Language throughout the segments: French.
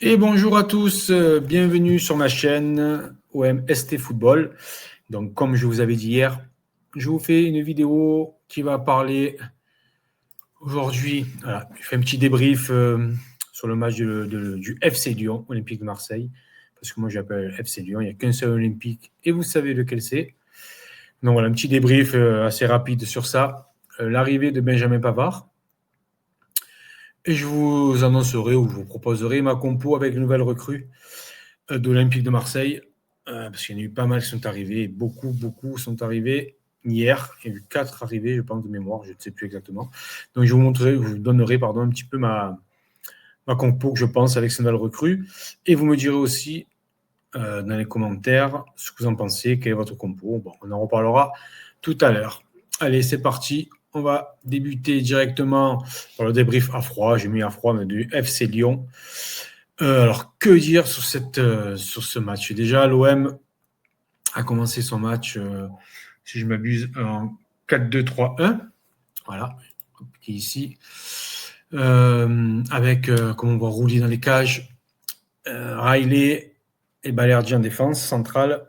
Et bonjour à tous, bienvenue sur ma chaîne OMST Football. Donc, comme je vous avais dit hier, je vous fais une vidéo qui va parler aujourd'hui. Voilà, je fais un petit débrief sur le match du FC Lyon, Olympique de Marseille. Parce que moi, j'appelle FC Lyon, il n'y a qu'un seul Olympique et vous savez lequel c'est. Donc, voilà, un petit débrief assez rapide sur ça. L'arrivée de Benjamin Pavard. Et je vous annoncerai ou je vous proposerai ma compo avec une nouvelle recrue d'Olympique de Marseille. Parce qu'il y en a eu pas mal qui sont arrivés. Beaucoup sont arrivés hier. Il y a eu 4 arrivés, je pense, de mémoire. Je ne sais plus exactement. Donc, je vous donnerai un petit peu ma compo que je pense avec ces nouvelles recrues. Et vous me direz aussi dans les commentaires ce que vous en pensez, quel est votre compo. Bon, on en reparlera tout à l'heure. Allez, c'est parti. On va débuter directement par le débrief à froid. J'ai mis à froid mais du FC Lyon. Alors, que dire sur ce match? Déjà, l'OM a commencé son match, si je m'abuse, en 4-2-3-1. Voilà, qui est ici. Avec, comme on voit, Roulier dans les cages, Riley et Balerdi en défense centrale.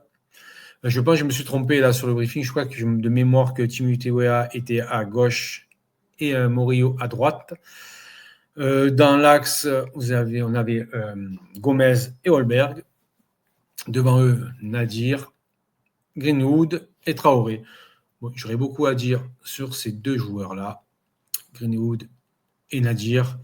Je pense que je me suis trompé là sur le briefing. Je crois que de mémoire que Timothée Weah était à gauche et Morillo à droite. Dans l'axe, on avait Gomez et Holberg. Devant eux, Nadir, Greenwood et Traoré. Bon, j'aurais beaucoup à dire sur ces deux joueurs-là, Greenwood et Nadir.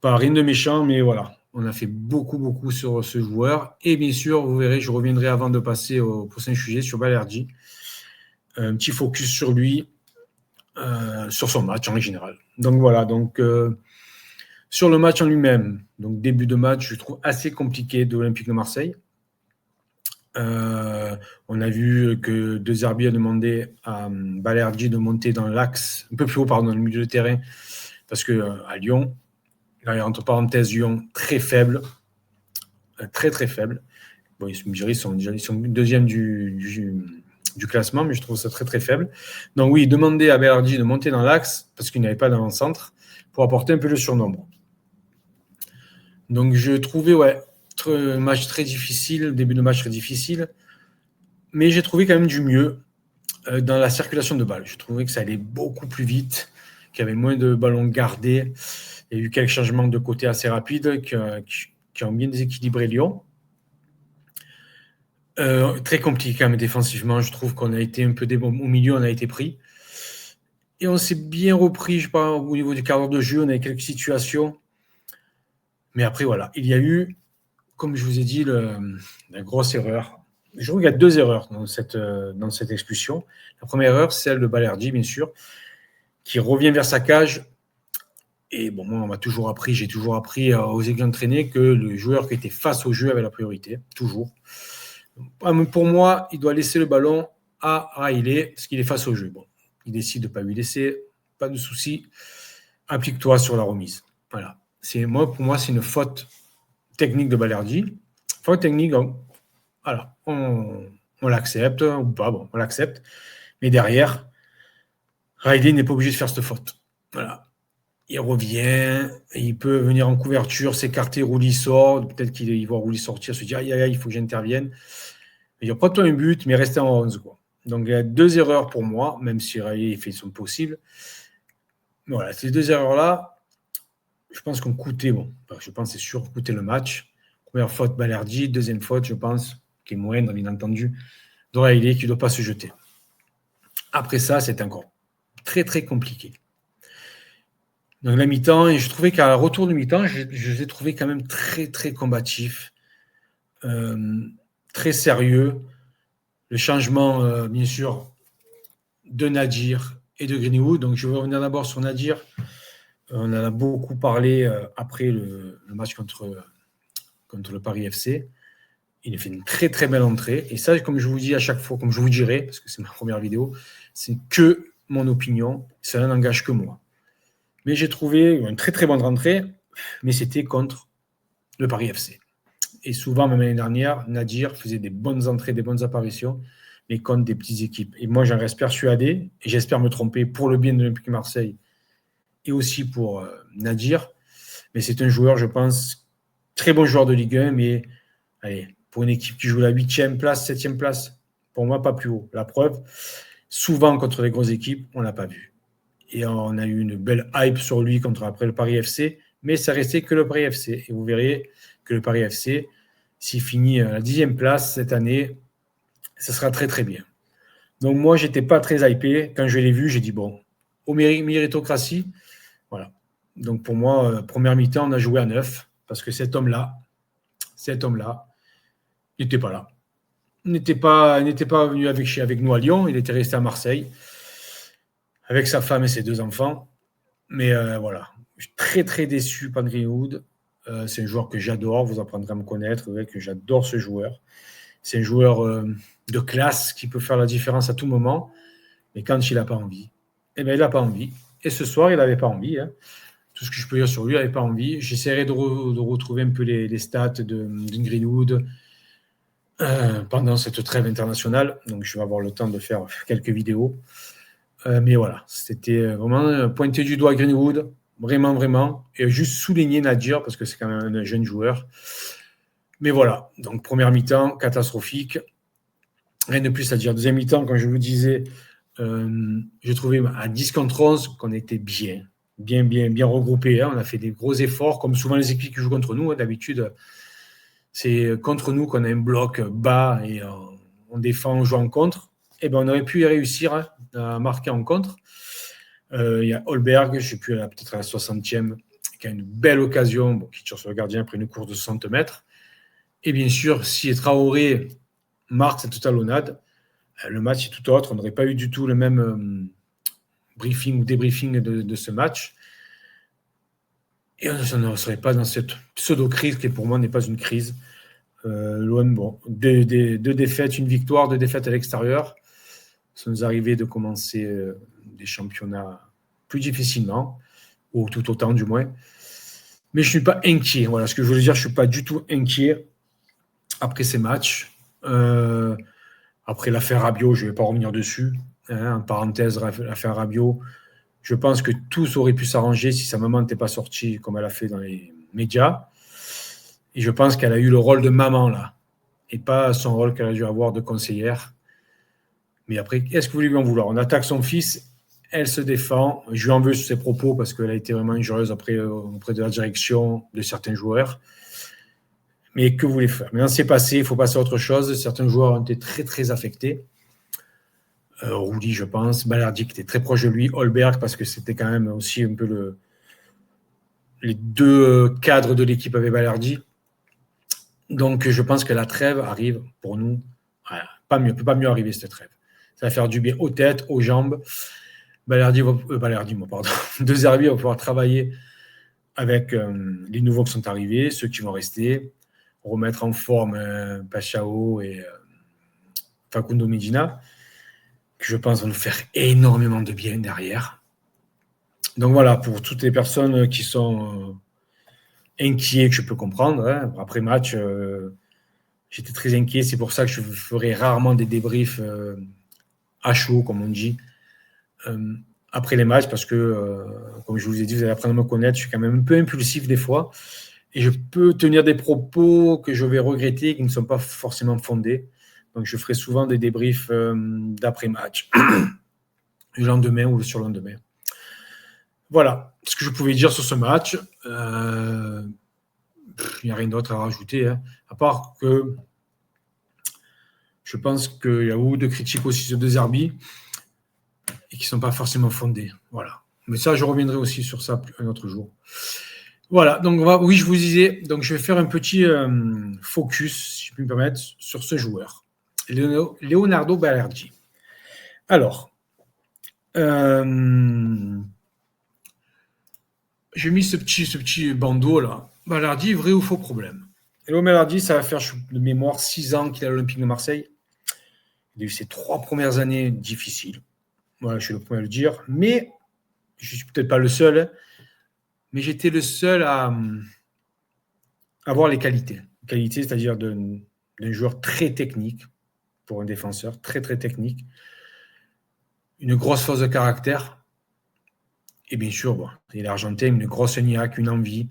Pas rien de méchant, mais voilà. On a fait beaucoup sur ce joueur. Et bien sûr, vous verrez, je reviendrai avant de passer au prochain sujet sur Balerdi. Un petit focus sur lui, sur son match en général. Donc voilà, sur le match en lui-même, donc début de match, je trouve assez compliqué de l'Olympique de Marseille. On a vu que De Zerbi a demandé à Balerdi de monter dans l'axe, un peu plus haut, dans le milieu de terrain, parce que à Lyon, entre parenthèses, Lyon très faible, très faible. Bon, ils sont deuxième du classement, mais je trouve ça très faible. Donc oui, demander à Balerdi de monter dans l'axe, parce qu'il n'avait pas d'avant-centre, pour apporter un peu le surnombre. Donc je trouvais, un match très difficile, début de match très difficile, mais j'ai trouvé quand même du mieux dans la circulation de balles. Je trouvais que ça allait beaucoup plus vite, qu'il y avait moins de ballons gardés. Il y a eu quelques changements de côté assez rapides qui ont bien déséquilibré Lyon. Très compliqué quand même défensivement. Je trouve qu'on a été un peu au milieu, on a été pris. Et on s'est bien repris, je pense, au niveau du quart de jeu. On a eu quelques situations. Mais après, voilà, il y a eu, comme je vous ai dit, la grosse erreur. Je trouve qu'il y a 2 erreurs dans cette expulsion. La première erreur, c'est celle de Balerdi, bien sûr, qui revient vers sa cage. Et bon, moi, j'ai toujours appris aux aiguilles entraînées que le joueur qui était face au jeu avait la priorité, toujours. Pour moi, il doit laisser le ballon à Riley parce qu'il est face au jeu. Bon, il décide de ne pas lui laisser, pas de souci. Applique-toi sur la remise. Voilà. Pour moi, c'est une faute technique de Balerdi. Faute technique, voilà, on l'accepte ou pas, bon, on l'accepte. Mais derrière, Riley n'est pas obligé de faire cette faute. Voilà. Il revient, il peut venir en couverture, s'écarter, Roulier sort. Peut-être qu'il voit Roulier sortir, se dire aïe, il faut que j'intervienne. Il n'y a pas de un but, mais rester en 11. Quoi. Donc il y a 2 erreurs pour moi, même si Riley fait son possible. Voilà, ces 2 erreurs-là, je pense qu'on coûtait, je pense c'est sûr, coûtait le match. Première faute, Balerdi. Deuxième faute, je pense, qui est moindre, bien entendu, de Riley qui ne doit pas se jeter. Après ça, c'est encore très compliqué. Donc la mi-temps, et je trouvais qu'à la retour de mi-temps, je les ai trouvés quand même très combatifs, très sérieux. Le changement, bien sûr, de Nadir et de Greenwood. Donc je vais revenir d'abord sur Nadir. On en a beaucoup parlé après le match contre le Paris FC. Il a fait une très belle entrée. Et ça, comme je vous dis à chaque fois, comme je vous dirai, parce que c'est ma première vidéo, c'est que mon opinion. Ça n'engage que moi. Mais j'ai trouvé une très bonne rentrée, mais c'était contre le Paris FC. Et souvent, même l'année dernière, Nadir faisait des bonnes entrées, des bonnes apparitions, mais contre des petites équipes. Et moi, j'en reste persuadé, et j'espère me tromper pour le bien de l'Olympique de Marseille et aussi pour Nadir. Mais c'est un joueur, je pense, très bon joueur de Ligue 1, mais allez, pour une équipe qui joue la 8e place, 7e place, pour moi, pas plus haut. La preuve, souvent contre les grosses équipes, on ne l'a pas vu. Et on a eu une belle hype sur lui contre après le Paris FC, mais ça restait que le Paris FC. Et vous verrez que le Paris FC, s'il finit à la 10e place cette année, ça sera très très bien. Donc moi, je n'étais pas très hypé. Quand je l'ai vu, j'ai dit bon, au méritocratie, voilà. Donc pour moi, première mi-temps, on a joué à 9, parce que cet homme-là, il n'était pas là. Il n'était pas venu avec nous à Lyon, il était resté à Marseille, avec sa femme et ses 2 enfants. Mais voilà, je suis très très déçu par Greenwood. C'est un joueur que j'adore, vous apprendrez à me connaître, que j'adore ce joueur. C'est un joueur de classe qui peut faire la différence à tout moment, mais quand il n'a pas envie, eh bien, il n'a pas envie. Et ce soir, il n'avait pas envie. Hein. Tout ce que je peux dire sur lui, il n'avait pas envie. J'essaierai de retrouver un peu les stats de Greenwood pendant cette trêve internationale. Donc, je vais avoir le temps de faire quelques vidéos. Mais voilà, c'était vraiment pointer du doigt Greenwood, vraiment, vraiment, et juste souligner Nadir, parce que c'est quand même un jeune joueur. Mais voilà, donc première mi-temps, catastrophique. Rien de plus à dire. Deuxième mi-temps, quand je vous disais, j'ai trouvé à 10 contre 11 qu'on était bien regroupés. Hein. On a fait des gros efforts, comme souvent les équipes qui jouent contre nous. Hein. D'habitude, c'est contre nous qu'on a un bloc bas et on défend, on joue en contre. Eh ben, on aurait pu y réussir à marquer en contre. Il y a Holberg, je ne sais plus, peut-être à la 60e, qui a une belle occasion, qui tire sur le gardien après une course de 60 mètres. Et bien sûr, si Traoré marque cette talonnade, le match est tout autre. On n'aurait pas eu du tout le même briefing ou débriefing de ce match. Et on ne serait pas dans cette pseudo-crise qui, pour moi, n'est pas une crise. L'OM, bon, deux défaites, une victoire, 2 défaites à l'extérieur. Ça nous arrivait de commencer des championnats plus difficilement, ou tout autant du moins. Mais je ne suis pas inquiet. Voilà ce que je voulais dire, je ne suis pas du tout inquiet après ces matchs. Après l'affaire Rabiot, je ne vais pas revenir dessus. Hein, en parenthèse, l'affaire Rabiot, je pense que tout aurait pu s'arranger si sa maman n'était pas sortie comme elle a fait dans les médias. Et je pense qu'elle a eu le rôle de maman là, et pas son rôle qu'elle a dû avoir de conseillère. Mais après, est-ce que vous lui en vouloir? On attaque son fils, elle se défend. Je lui en veux sur ses propos parce qu'elle a été vraiment injurieuse auprès de la direction, de certains joueurs. Mais que voulez-vous faire? Maintenant, c'est passé, il faut passer à autre chose. Certains joueurs ont été très, très affectés. Rouli, je pense. Balerdi, qui était très proche de lui. Holberg, parce que c'était quand même aussi un peu les 2 cadres de l'équipe avec Balerdi. Donc, je pense que la trêve arrive pour nous. Voilà, pas mieux, peut pas mieux arriver cette trêve. Ça va faire du bien aux têtes, aux jambes. De Zerbi va pouvoir travailler avec les nouveaux qui sont arrivés, ceux qui vont rester, remettre en forme Pachao et Facundo Medina, qui je pense vont nous faire énormément de bien derrière. Donc voilà, pour toutes les personnes qui sont inquiets, que je peux comprendre, hein, après match, j'étais très inquiet, c'est pour ça que je ferai rarement des débriefs à chaud, comme on dit, après les matchs, parce que, comme je vous ai dit, vous allez apprendre à me connaître, je suis quand même un peu impulsif des fois, et je peux tenir des propos que je vais regretter, qui ne sont pas forcément fondés. Donc, je ferai souvent des débriefs d'après-match, le lendemain ou le surlendemain. Voilà ce que je pouvais dire sur ce match. Il n'y a rien d'autre à rajouter, hein, à part que je pense qu'il y a beaucoup de critiques aussi sur De Zerbi et qui ne sont pas forcément fondées. Voilà. Mais ça, je reviendrai aussi sur ça un autre jour. Voilà, donc oui, je vous disais, donc je vais faire un petit focus, si je puis me permettre, sur ce joueur, Leonardo Balerdi. Alors, j'ai mis ce petit bandeau là. Balerdi, vrai ou faux problème? Léo Balerdi, ça va faire de mémoire 6 ans qu'il est à l'Olympique de Marseille. Il a eu ses 3 premières années difficiles. Voilà, je suis le premier à le dire. Mais je ne suis peut-être pas le seul. Hein, mais j'étais le seul à avoir les qualités. Qualité, c'est-à-dire d'un joueur très technique pour un défenseur, très très technique. Une grosse force de caractère. Et bien sûr, bon, il est argentin, une grosse niaque, une envie.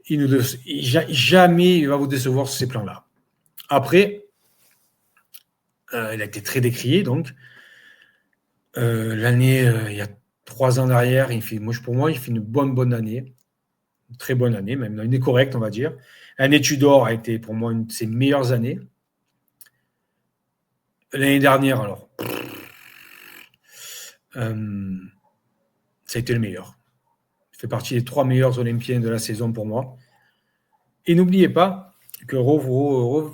Jamais il va vous décevoir sur ces plans-là. Après, il a été très décrié, donc. L'année, il y a 3 ans derrière, pour moi, il fait une bonne année. Une très bonne année, même une année correcte, on va dire. L'année Tudor a été pour moi une de ses meilleures années. L'année dernière, alors, ça a été le meilleur. Il fait partie des 3 meilleurs Olympiens de la saison pour moi. Et n'oubliez pas que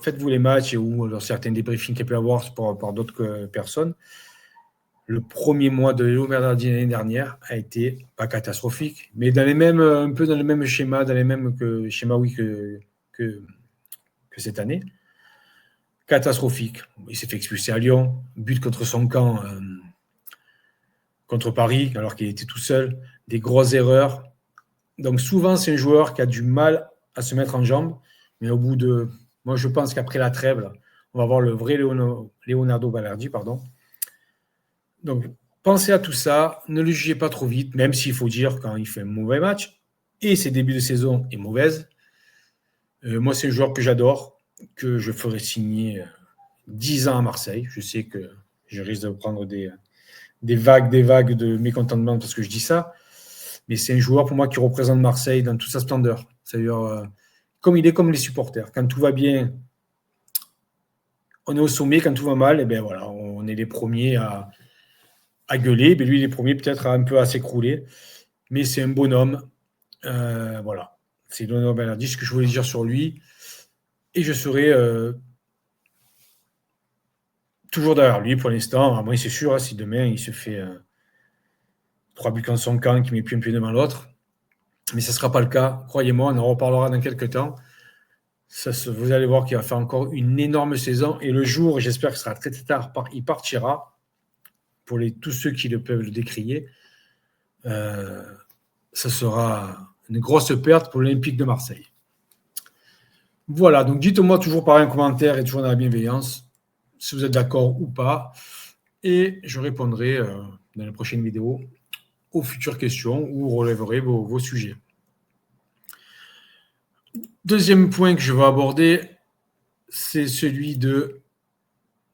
faites-vous les matchs ou certains débriefings qu'il peut y avoir par d'autres personnes. Le premier mois de Léo Bernardini l'année dernière a été pas catastrophique, mais un peu dans le même schéma, dans les mêmes schémas que cette année. Catastrophique. Il s'est fait expulser à Lyon, but contre son camp contre Paris, alors qu'il était tout seul, des grosses erreurs. Donc souvent, c'est un joueur qui a du mal à se mettre en jambes, mais moi je pense qu'après la trêve, là, on va voir le vrai Leonardo Balerdi, pardon. Donc, pensez à tout ça, ne le jugez pas trop vite, même s'il faut dire quand il fait un mauvais match, et ses débuts de saison est mauvaise. Moi, c'est un joueur que j'adore, que je ferai signer 10 ans à Marseille. Je sais que je risque de prendre des vagues de mécontentement parce que je dis ça, mais c'est un joueur pour moi qui représente Marseille dans toute sa splendeur. C'est-à-dire, comme il est comme les supporters. Quand tout va bien, on est au sommet. Quand tout va mal, et bien voilà, on est les premiers à gueuler. Mais lui, il est premier peut-être un peu à s'écrouler. Mais c'est un bonhomme. Voilà. C'est Leonardo Balerdi, ce que je voulais dire sur lui. Et je serai toujours derrière lui pour l'instant. Moi, c'est sûr, si demain il se fait 3 buts dans son camp, qu'il ne met plus un pied devant l'autre. Mais ce ne sera pas le cas. Croyez-moi, on en reparlera dans quelques temps. Vous allez voir qu'il va faire encore une énorme saison. Et le jour, j'espère que ce sera très tard, il partira. Pour tous ceux qui peuvent le décrier, ça sera une grosse perte pour l'Olympique de Marseille. Voilà, donc dites-moi toujours par un commentaire et toujours dans la bienveillance si vous êtes d'accord ou pas. Et je répondrai dans les prochaines vidéos aux futures questions ou relèverai vos sujets. Deuxième point que je vais aborder, c'est celui de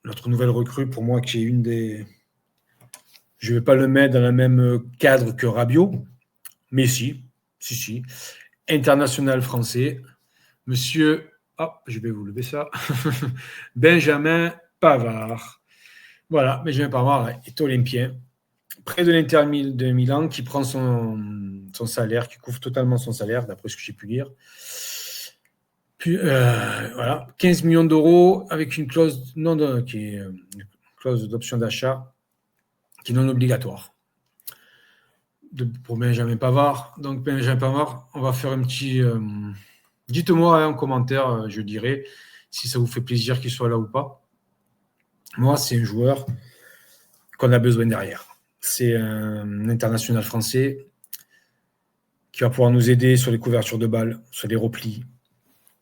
notre nouvelle recrue, pour moi, qui est une des... Je ne vais pas le mettre dans le même cadre que Rabiot, mais si. International français, monsieur, je vais vous lever ça, Benjamin Pavard. Voilà, Benjamin Pavard est olympien, près de l'Inter de Milan, qui prend son salaire, qui couvre totalement son salaire, d'après ce que j'ai pu lire. Puis, voilà, 15 millions d'euros avec une clause clause d'option d'achat qui est non obligatoire. Pour Benjamin Pavard. Donc, Benjamin Pavard, on va faire un petit... dites-moi en commentaire, je dirai, si ça vous fait plaisir qu'il soit là ou pas. Moi, c'est un joueur qu'on a besoin derrière. C'est un international français qui va pouvoir nous aider sur les couvertures de balles, sur les replis,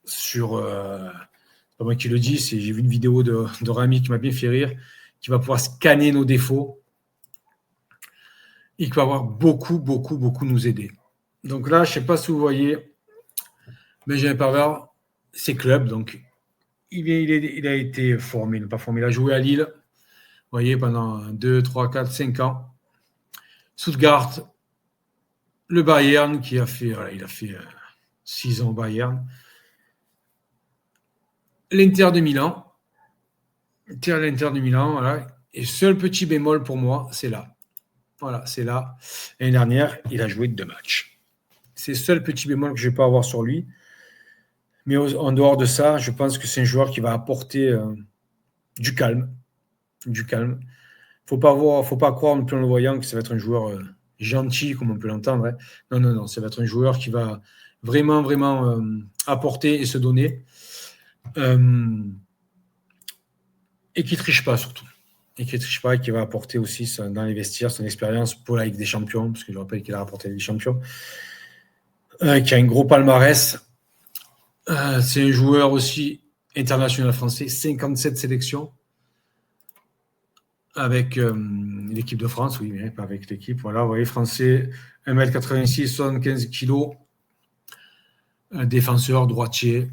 sur... c'est pas moi qui le dis, j'ai vu une vidéo de Rami qui m'a bien fait rire, qui va pouvoir scanner nos défauts et qui va avoir beaucoup nous aider. Donc là, je ne sais pas si vous voyez, Benjamin Pavard, c'est club, donc il a été formé, il a joué à Lille, vous voyez, pendant 2, 3, 4, 5 ans. Stuttgart, le Bayern, il a fait 6 ans au Bayern. L'Inter de Milan, voilà. Et seul petit bémol pour moi, c'est là. Voilà, c'est là. L'année dernière, il a joué 2 matchs. C'est le seul petit bémol que je ne vais pas avoir sur lui. Mais en dehors de ça, je pense que c'est un joueur qui va apporter du calme. Du calme. Faut pas croire en le voyant que ça va être un joueur gentil, comme on peut l'entendre. Hein. Non. Ça va être un joueur qui va vraiment apporter et se donner. Et qui ne triche pas, surtout. Et qui va apporter aussi dans les vestiaires son expérience pour la Ligue des Champions, parce que je rappelle qu'il a rapporté la Ligue des Champions. Qui a un gros palmarès. C'est un joueur aussi international français, 57 sélections avec l'équipe de France, oui, mais pas avec l'équipe. Voilà, vous voyez, français, 1m86, 75 kg. défenseur, droitier.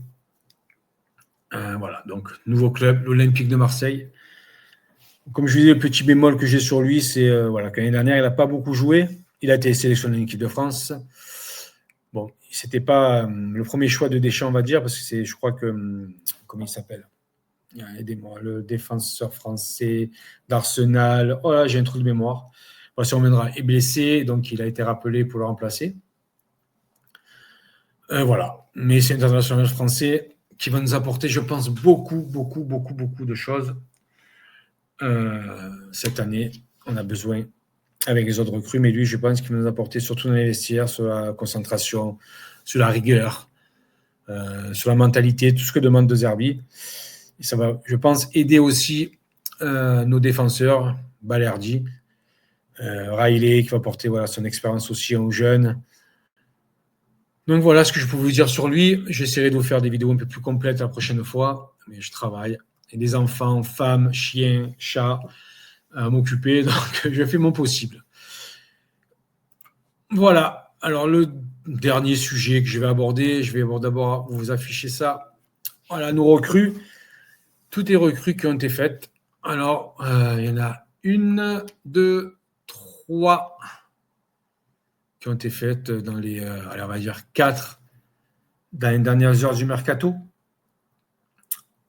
Voilà, donc nouveau club, l'Olympique de Marseille. Comme je vous dis, le petit bémol que j'ai sur lui, c'est voilà, qu'année dernière, il n'a pas beaucoup joué. Il a été sélectionné en équipe de France. Bon, c'était pas le premier choix de Deschamps, on va dire, parce que c'est, je crois que, comment il s'appelle? Aidez-moi, le défenseur français d'Arsenal. Oh là, j'ai un trou de mémoire. Bon, si on reviendra, est blessé, donc il a été rappelé pour le remplacer. Voilà. Mais c'est un international français qui va nous apporter, je pense, beaucoup de choses cette année. On a besoin avec les autres recrues, mais lui, je pense qu'il va nous apporter surtout dans les vestiaires, sur la concentration, sur la rigueur, sur la mentalité, tout ce que demande De Zerbi. Et ça va, je pense, aider aussi nos défenseurs, Balerdi, Riley, qui va porter voilà, son expérience aussi aux jeunes. Donc voilà ce que je peux vous dire sur lui. J'essaierai de vous faire des vidéos un peu plus complètes la prochaine fois, mais je travaille. Et des enfants, femmes, chiens, chats à m'occuper, donc je fais mon possible. Voilà. Alors le dernier sujet que je vais aborder, je vais d'abord vous afficher ça. Voilà, nos recrues. Toutes les recrues qui ont été faites. Alors, il y en a 1, 2, 3 qui ont été faites dans les, allez, on va dire 4 dans les dernières heures du mercato.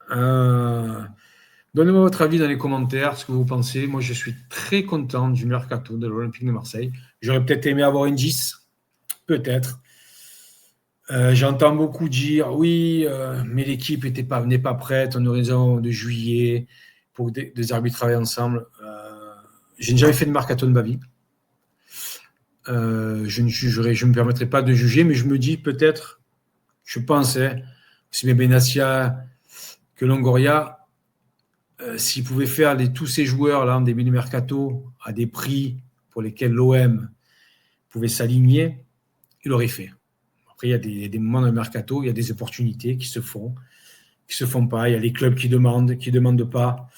Donnez-moi votre avis dans les commentaires, ce que vous pensez. Moi, je suis très content du mercato de l'Olympique de Marseille. J'aurais peut-être aimé avoir une 10, peut-être. J'entends beaucoup dire oui, mais l'équipe n'est pas prête, on aurait raison de juillet pour que des arbitres travaillent ensemble. Je n'ai jamais fait de mercato de ma vie. Je ne jugerai, je ne me permettrai pas de juger, mais je me dis peut-être, je pense, aussi bien Benassia que Longoria, s'ils pouvaient faire tous ces joueurs là en début de mercato à des prix pour lesquels l'OM pouvait s'aligner, il l'aurait fait. Après, il y a des moments dans le mercato, il y a des opportunités qui se font pas. Il y a les clubs qui demandent pas.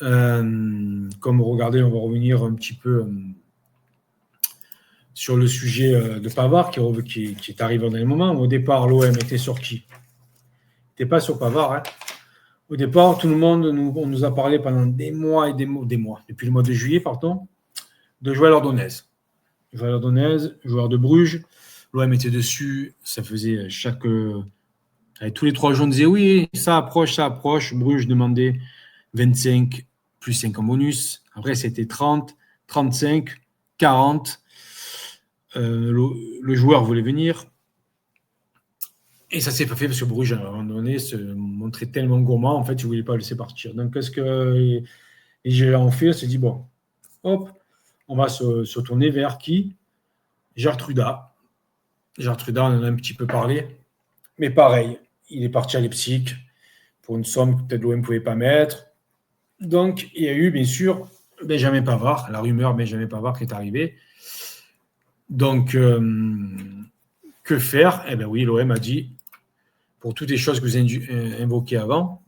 Comme regardez, on va revenir un petit peu sur le sujet de Pavard qui est arrivé dans les moments. Au départ, l'OM était sur qui? N'était pas sur Pavard. Hein. Au départ, tout le monde on nous a parlé pendant des mois, depuis le mois de juillet, pardon, de Joël Ordonez. Joël Ordonez, joueur de Bruges. L'OM était dessus. Ça faisait tous les 3 jours, on disait oui, ça approche. Bruges demandait 25 plus 5 en bonus. Après, c'était 30, 35, 40. Le joueur voulait venir. Et ça s'est pas fait parce que Bruges, à un moment donné, se montrait tellement gourmand, en fait, il ne voulait pas le laisser partir. Donc, qu'est-ce que les gérants ont fait? On s'est dit, bon, hop, on va se tourner vers qui? Gertruda. Gertruda, on en a un petit peu parlé. Mais pareil, il est parti à Leipzig pour une somme que peut-être l'OM ne pouvait pas mettre. Donc, il y a eu, bien sûr, Benjamin Pavard, la rumeur Benjamin Pavard qui est arrivée. Donc, que faire? Eh bien oui, l'OM a dit, pour toutes les choses que vous avez invoquées avant,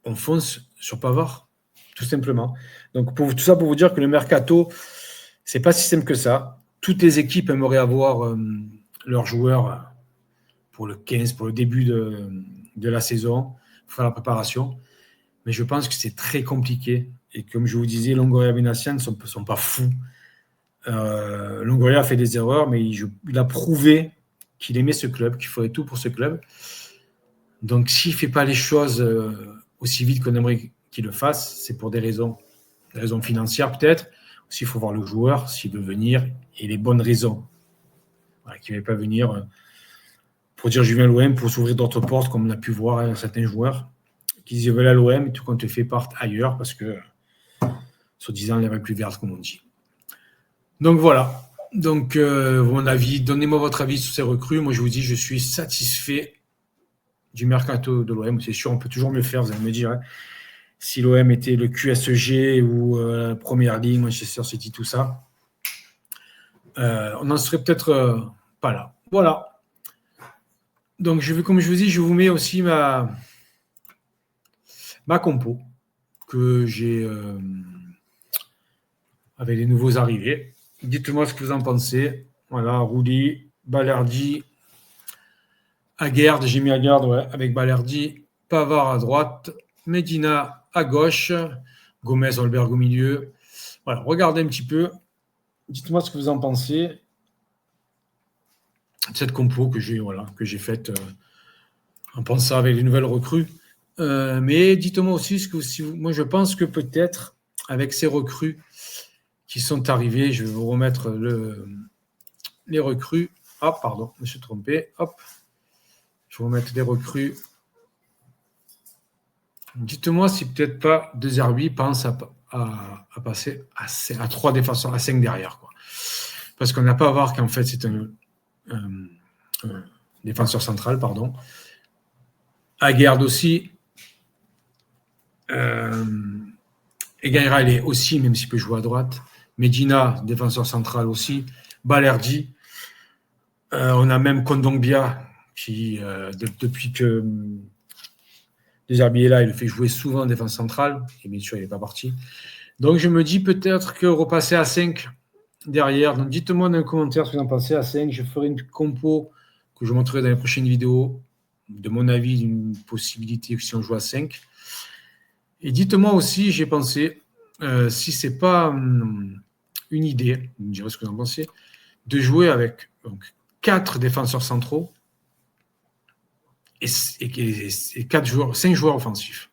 on fonce sur Pavard, tout simplement. Donc, tout ça pour vous dire que le mercato, c'est pas si simple que ça. Toutes les équipes aimeraient avoir leurs joueurs pour le 15, pour le début de la saison, pour faire la préparation. Mais je pense que c'est très compliqué. Et comme je vous disais, Longoria et Benassia ne sont pas fous. Longoria a fait des erreurs, mais il a prouvé qu'il aimait ce club, qu'il ferait tout pour ce club. Donc, s'il ne fait pas les choses aussi vite qu'on aimerait qu'il le fasse, c'est pour des raisons financières peut-être. Aussi, il faut voir le joueur, s'il veut venir, et les bonnes raisons. Voilà, qu'il ne va pas venir pour dire je viens à l'OM pour s'ouvrir d'autres portes, comme on a pu voir certains joueurs qui disent veulent à l'OM et tout compte fait partent ailleurs parce que, soi-disant, les règles plus vertes, comme on dit. Donc voilà. Donc, mon avis, donnez-moi votre avis sur ces recrues. Moi, je vous dis, je suis satisfait du mercato de l'OM. C'est sûr, on peut toujours mieux faire, vous allez me dire. Hein. Si l'OM était le QSG ou Première Ligue, Manchester City, tout ça, on n'en serait peut-être pas là. Voilà. Donc, comme je vous dis, je vous mets aussi ma compo que j'ai avec les nouveaux arrivés. Dites-moi ce que vous en pensez. Voilà, Rouli, Balerdi, Aguerd, j'ai mis Aguerd ouais, avec Balerdi, Pavard à droite, Medina à gauche, Gomez, Holberg au milieu. Voilà, regardez un petit peu. Dites-moi ce que vous en pensez de cette compo que j'ai faite en pensant avec les nouvelles recrues. Mais dites-moi aussi ce que moi je pense que peut-être avec ces recrues qui sont arrivées, je vais vous remettre les recrues. Ah, pardon, je me suis trompé. Hop, je vais vous remettre les recrues. Dites-moi si peut-être pas De Zerbi pense à passer à 3 défenseurs, à 5 derrière. Quoi. Parce qu'on n'a pas à voir qu'en fait c'est un défenseur central, pardon. Aguerd aussi. Egaira, il est aussi, même s'il peut jouer à droite. Medina, défenseur central aussi. Balerdi. On a même Kondogbia qui, depuis que De Zerbi est là, il le fait jouer souvent en défense centrale. Et bien sûr, il n'est pas parti. Donc, je me dis peut-être que repasser à 5 derrière. Donc, dites-moi dans les commentaires ce que vous en pensez à 5. Je ferai une compo que je montrerai dans les prochaines vidéos. De mon avis, une possibilité si on joue à 5. Et dites-moi aussi, j'ai pensé, si ce n'est pas une idée, vous me direz ce que vous en pensez, de jouer avec 4 défenseurs centraux et 5 joueurs offensifs.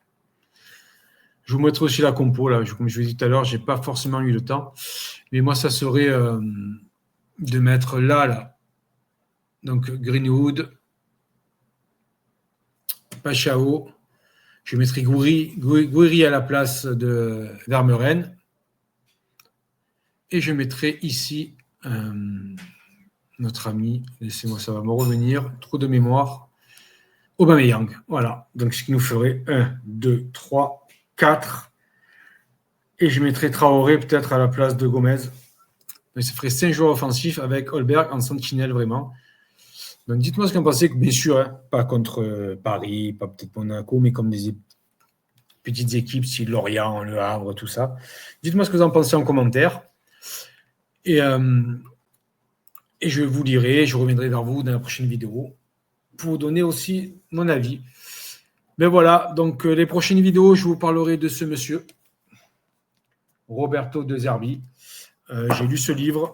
Je vous mettrai aussi la compo, là, comme je vous ai dit tout à l'heure, je n'ai pas forcément eu le temps. Mais moi, ça serait de mettre là. Donc, Greenwood, Pachao. Je mettrai Gouiri à la place de Vermeuren. Et je mettrai ici notre ami, laissez-moi, ça va me revenir, trop de mémoire, Aubameyang. Voilà, donc ce qui nous ferait 1, 2, 3, 4. Et je mettrai Traoré peut-être à la place de Gomez. Donc ça ferait 5 joueurs offensifs avec Holberg en sentinelle vraiment. Donc dites-moi ce que vous pensez, bien sûr, pas contre Paris, pas peut-être Monaco, mais comme des petites équipes, si Lorient, Le Havre, tout ça. Dites-moi ce que vous en pensez en commentaire. Et je vous lirai, je reviendrai vers vous dans la prochaine vidéo pour vous donner aussi mon avis. Mais voilà, donc les prochaines vidéos, je vous parlerai de ce monsieur, Roberto De Zerbi. J'ai lu ce livre,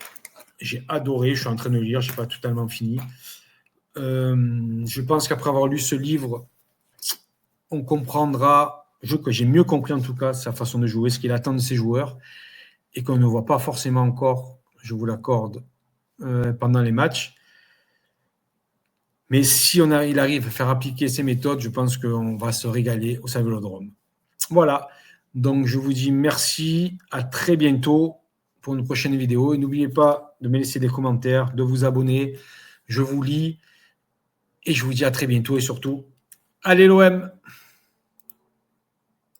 j'ai adoré, je suis en train de le lire, je n'ai pas totalement fini. Je pense qu'après avoir lu ce livre, on comprendra, que j'ai mieux compris en tout cas sa façon de jouer, ce qu'il attend de ses joueurs, et qu'on ne voit pas forcément encore, je vous l'accorde, pendant les matchs. Mais si il arrive à faire appliquer ces méthodes, je pense qu'on va se régaler au Vélodrome. Voilà, donc je vous dis merci, à très bientôt pour une prochaine vidéo. Et n'oubliez pas de me laisser des commentaires, de vous abonner, je vous lis, et je vous dis à très bientôt, et surtout, allez l'OM!